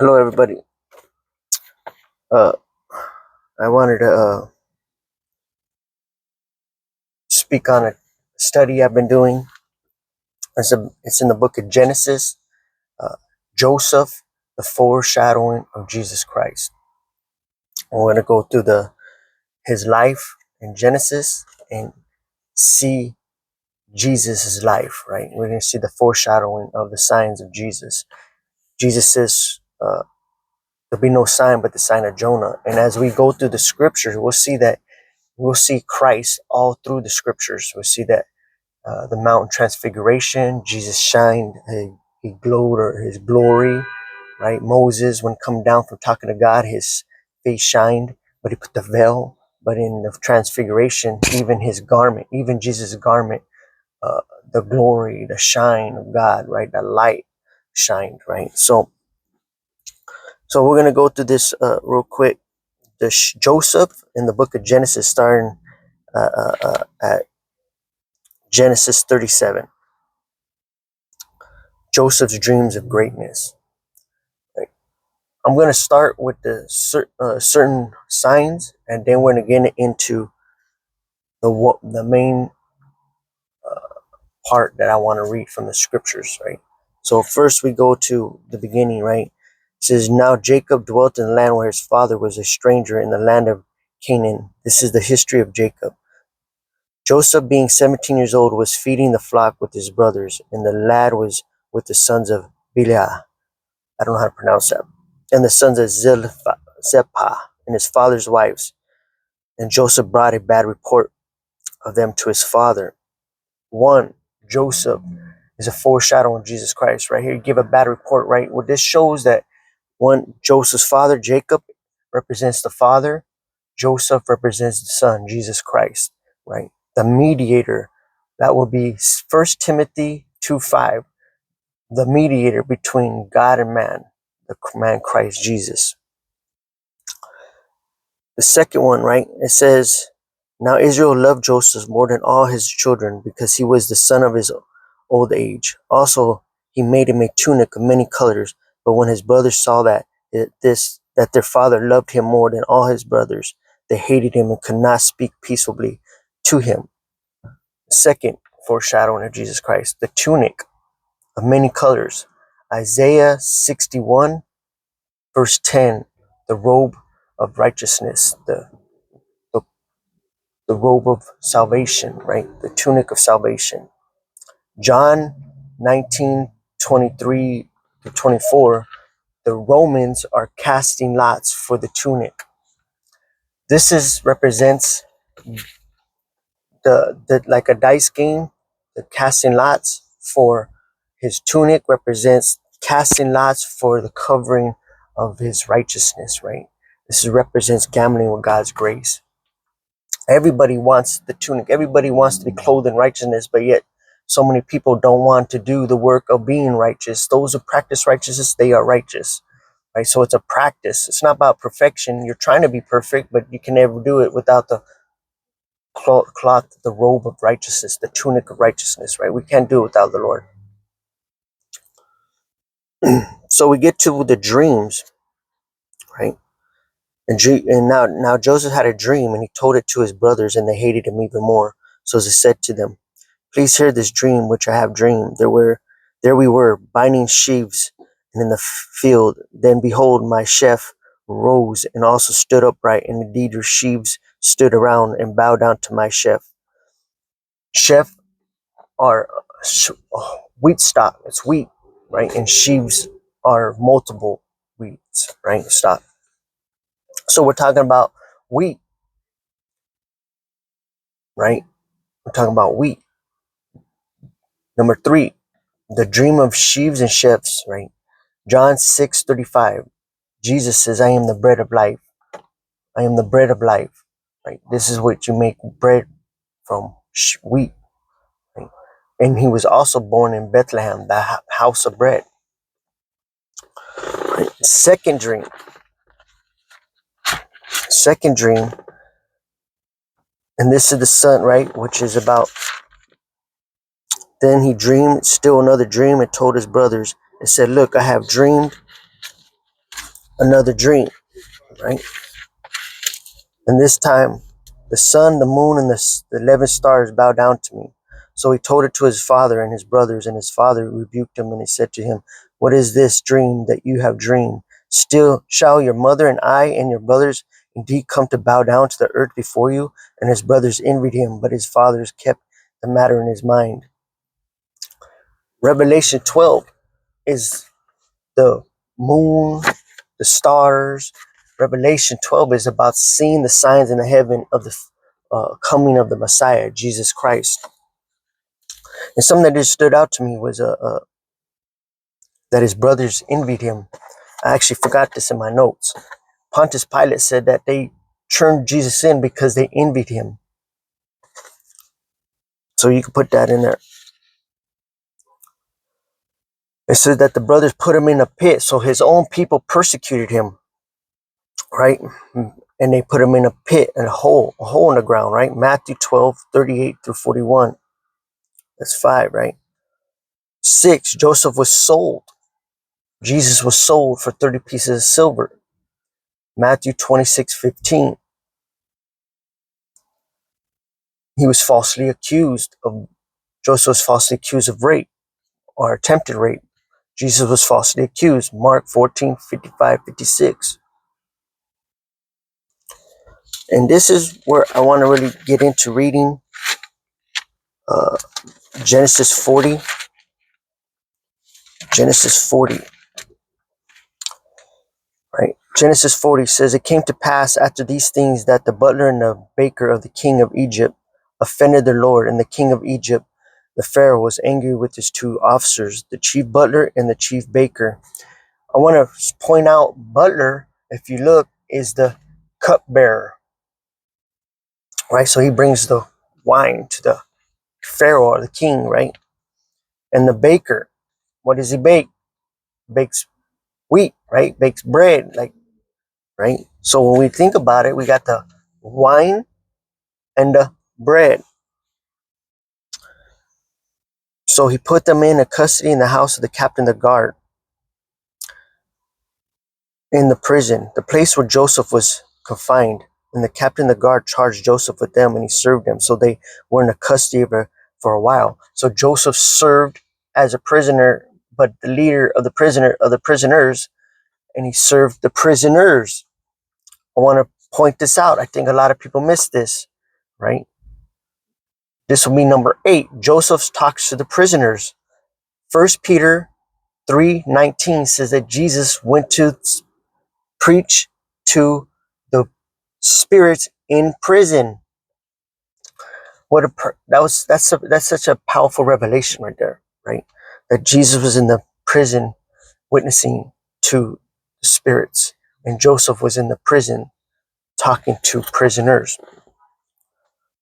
Hello, everybody. Uh, I wanted to speak on a study I've been doing. It's in the book of Genesis. Uh, Joseph, the foreshadowing of Jesus Christ. We're going to go through his life in Genesis and see Jesus' life, right? We're going to see the foreshadowing of the signs of Jesus. Jesus says, there'll be no sign but the sign of Jonah. And as we go through the scriptures, we'll see Christ all through the scriptures. We'll see that the mountain transfiguration, Jesus shined, he glowed, or his glory, right? Moses, when come down from talking to God, his face shined, but he put the veil. But in the transfiguration, even his garment, even Jesus' garment, uh, the glory, the shine of God, right? The light shined, right? So we're gonna go through this real quick. Joseph in the book of Genesis, starting at Genesis 37. Joseph's dreams of greatness. Right? I'm going to start with the certain signs, and then we're going to get into the main part that I want to read from the scriptures. Right. So first we go to the beginning. Right. It says, "Now Jacob dwelt in the land where his father was a stranger, in the land of Canaan." This is the history of Jacob. Joseph, being 17 years old, was feeding the flock with his brothers, and the lad was with the sons of Biliah. I don't know how to pronounce that. And the sons of Zilpah and his father's wives. And Joseph brought a bad report of them to his father. One, Joseph is a foreshadowing of Jesus Christ. Right here, you give a bad report, right? Well, this shows that one, Joseph's father, Jacob, represents the father. Joseph represents the son, Jesus Christ, right? The mediator, that will be 1 Timothy 2:5, the mediator between God and man, the man Christ Jesus. The second one, right? It says, "Now Israel loved Joseph more than all his children, because he was the son of his old age. Also, he made him a tunic of many colors. But when his brothers saw that their father loved him more than all his brothers, they hated him and could not speak peaceably to him." Second foreshadowing of Jesus Christ, the tunic of many colors. Isaiah 61, verse 10, the robe of righteousness, the the robe of salvation, right? The tunic of salvation. John 19:23 to 24, the Romans are casting lots for the tunic. Represents the like a dice game. The casting lots for his tunic represents casting lots for the covering of his righteousness, right? Represents gambling with God's grace. Everybody wants the tunic. Everybody wants to be clothed in righteousness, but yet so many people don't want to do the work of being righteous. Those who practice righteousness, they are righteous, right? So it's a practice. It's not about perfection. You're trying to be perfect, but you can never do it without the cloth, the robe of righteousness, the tunic of righteousness, right? We can't do it without the Lord. So we get to the dreams, right? And now Joseph had a dream, and he told it to his brothers, and they hated him even more. So he said to them, "Please hear this dream which I have dreamed. There we were, binding sheaves in the field. Then behold, my chef rose and also stood upright, and indeed your sheaves stood around and bowed down to my chef." Chef are wheat stock. It's wheat, right? And sheaves are multiple wheats, right? Stock. So we're talking about wheat, right? We're talking about wheat. Number 3, the dream of sheaves and chefs, right? John 6:35. Jesus says, "I am the bread of life. I am the bread of life." Right? This is what you make bread from, wheat. Right? And he was also born in Bethlehem, the house of bread. Right? Second dream. And this is the son, right? Which is about, then he dreamed still another dream and told his brothers and said, "Look, I have dreamed another dream, right? And this time, the sun, the moon, and the 11 stars bow down to me. So he told it to his father and his brothers, and his father rebuked him, and he said to him, what is this dream that you have dreamed? Still, shall your mother and I and your brothers indeed come to bow down to the earth before you? And his brothers envied him, but his fathers kept the matter in his mind. Revelation 12 is the moon, the stars. Revelation 12 is about seeing the signs in the heaven of the coming of the Messiah, Jesus Christ. And something that just stood out to me was that his brothers envied him. I actually forgot this in my notes. Pontius Pilate said that they turned Jesus in because they envied him. So you can put that in there. It said that the brothers put him in a pit, so his own people persecuted him, right? And they put him in a pit, in a hole in the ground, right? Matthew 12:38 through 41. That's 5, right? 6, Joseph was sold. Jesus was sold for 30 pieces of silver. Matthew 26:15. He was falsely accused of, Joseph was falsely accused of rape or attempted rape. Jesus was falsely accused. Mark 14:55-56. And this is where I want to really get into reading uh, Genesis 40. Genesis 40. Right. Genesis 40 says, it came to pass after these things that the butler and the baker of the king of Egypt offended their lord, and the king of Egypt, the Pharaoh, was angry with his two officers, the chief butler and the chief baker. I want to point out, butler, if you look, is the cupbearer, right? So he brings the wine to the Pharaoh or the king, right? And the baker, what does he bake? Bakes wheat, right? Bakes bread, like, right? So when we think about it, we got the wine and the bread. So he put them in a custody in the house of the captain of the guard in the prison, the place where Joseph was confined. And the captain of the guard charged Joseph with them, and he served them. So they were in the custody of her for a while. So Joseph served as a prisoner, but the leader of the prisoners, and he served the prisoners. I want to point this out. I think a lot of people miss this, right? This will be number 8. Joseph talks to the prisoners. 1 Peter 3:19 says that Jesus went to preach to the spirits in prison. That's such a powerful revelation right there, right? That Jesus was in the prison witnessing to the spirits, and Joseph was in the prison talking to prisoners.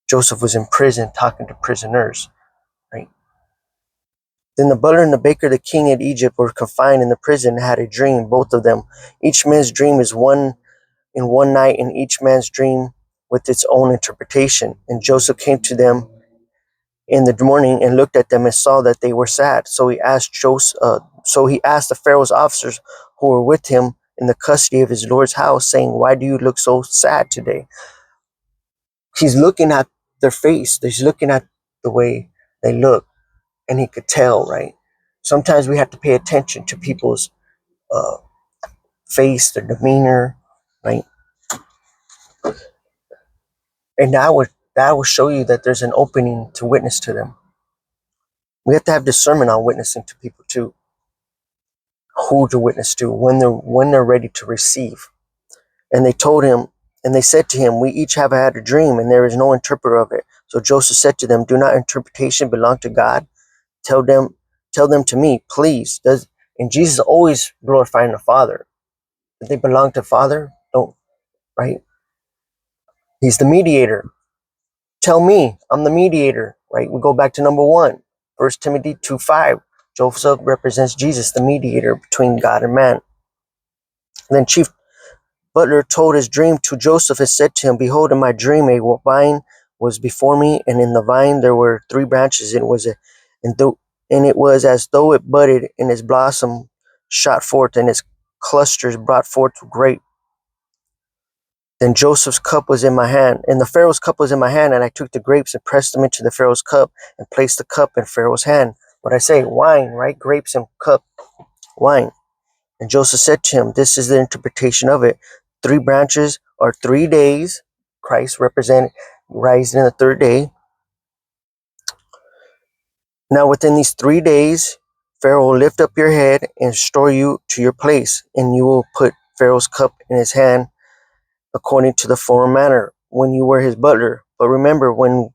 Joseph was in prison talking to prisoners, right? Then the butler and the baker, the king of Egypt, were confined in the prison and had a dream, both of them. Each man's dream is one in one night, and each man's dream with its own interpretation. And Joseph came to them in the morning and looked at them and saw that they were sad. So he asked the Pharaoh's officers who were with him in the custody of his lord's house, saying, why do you look so sad today? He's looking at their face. He's looking at the way they look, and he could tell, right? Sometimes we have to pay attention to people's uh, face, their demeanor, right? And that will show you that there's an opening to witness to them. We have to have discernment on witnessing to people too. Who to witness to, when they're ready to receive. And they told him, and they said to him, we each have had a dream, and there is no interpreter of it. So Joseph said to them, do not interpretation belong to God? Tell them to me, please. And Jesus always glorifying the Father. If they belong to the Father, don't, right? He's the mediator. Tell me, I'm the mediator, right? We go back to number 1, 1 Timothy 2:5. Joseph represents Jesus, the mediator between God and man. And then chief butler told his dream to Joseph and said to him, behold, in my dream a vine was before me, and in the vine there were 3 branches, and it was as though it budded, and its blossom shot forth, and its clusters brought forth grape. Then Joseph's cup was in my hand, and the Pharaoh's cup was in my hand, and I took the grapes and pressed them into the Pharaoh's cup and placed the cup in Pharaoh's hand. What I say, wine, right? Grapes and cup, wine. And Joseph said to him, this is the interpretation of it. 3 branches are 3 days. Christ represented rising in the 3rd day. Now within these 3 days, Pharaoh will lift up your head and restore you to your place, and you will put Pharaoh's cup in his hand according to the former manner when you were his butler. But remember, when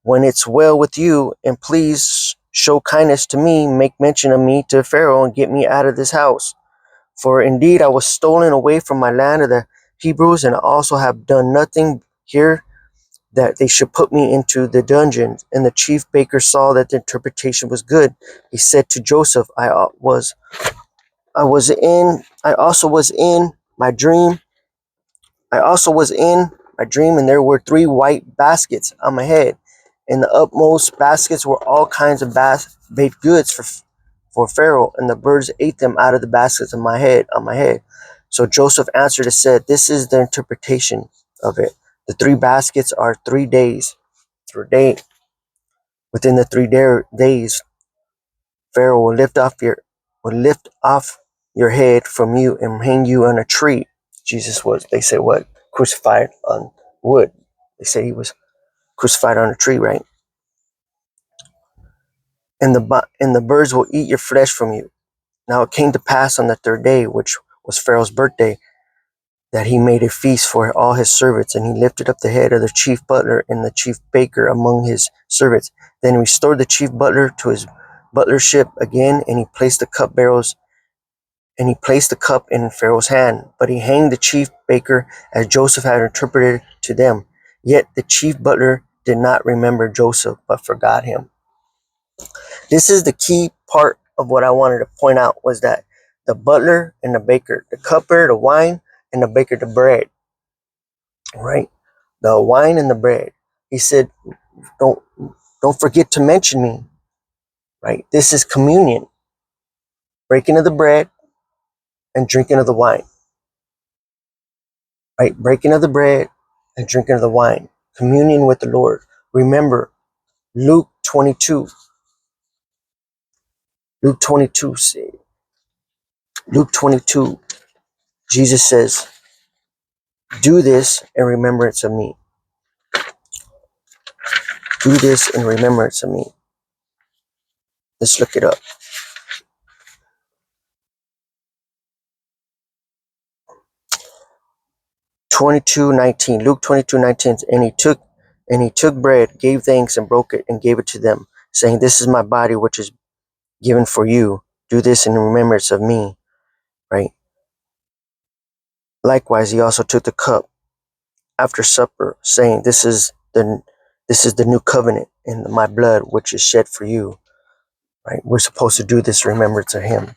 it's well with you, and please show kindness to me, make mention of me to Pharaoh, and get me out of this house. For indeed I was stolen away from my land of the Hebrews, and I also have done nothing here that they should put me into the dungeon. And the chief baker saw that the interpretation was good. He said to Joseph, I also was in my dream, and there were 3 white baskets on my head. In the upmost baskets were all kinds of baked goods for Pharaoh, and the birds ate them out of the baskets on my head. So Joseph answered and said, this is the interpretation of it. The 3 baskets are 3 days. Within the 3 days, Pharaoh will lift off your head from you and hang you on a tree. Jesus was, they said, what? Crucified on wood. They say he was crucified on a tree, right? And the birds will eat your flesh from you. Now it came to pass on the 3rd day, which was Pharaoh's birthday, that he made a feast for all his servants, and he lifted up the head of the chief butler and the chief baker among his servants. Then he restored the chief butler to his butlership again, and he placed the cup in Pharaoh's hand. But he hanged the chief baker as Joseph had interpreted to them. Yet the chief butler did not remember Joseph, but forgot him. This is the key part of what I wanted to point out, was that the butler and the baker, the cupbearer, the wine, and the baker, the bread, right? The wine and the bread. He said, don't forget to mention me, right? This is communion, breaking of the bread and drinking of the wine, right? Breaking of the bread and drinking of the wine, communion with the Lord. Remember, Luke 22, Jesus says, do this in remembrance of me. Do this in remembrance of me. Let's look it up. 22:19. Luke 22:19. And he took bread, gave thanks, and broke it, and gave it to them, saying, this is my body, which is given for you. Do this in remembrance of me. Right? Likewise, he also took the cup after supper, saying, this is the new covenant in my blood, which is shed for you. Right? We're supposed to do this in remembrance of him.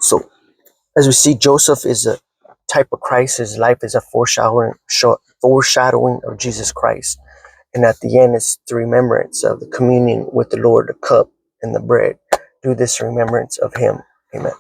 So, as we see, Joseph is a type of Christ. His life is a foreshadowing of Jesus Christ. And at the end, it's the remembrance of the communion with the Lord, the cup and the bread. Do this in remembrance of him. Amen.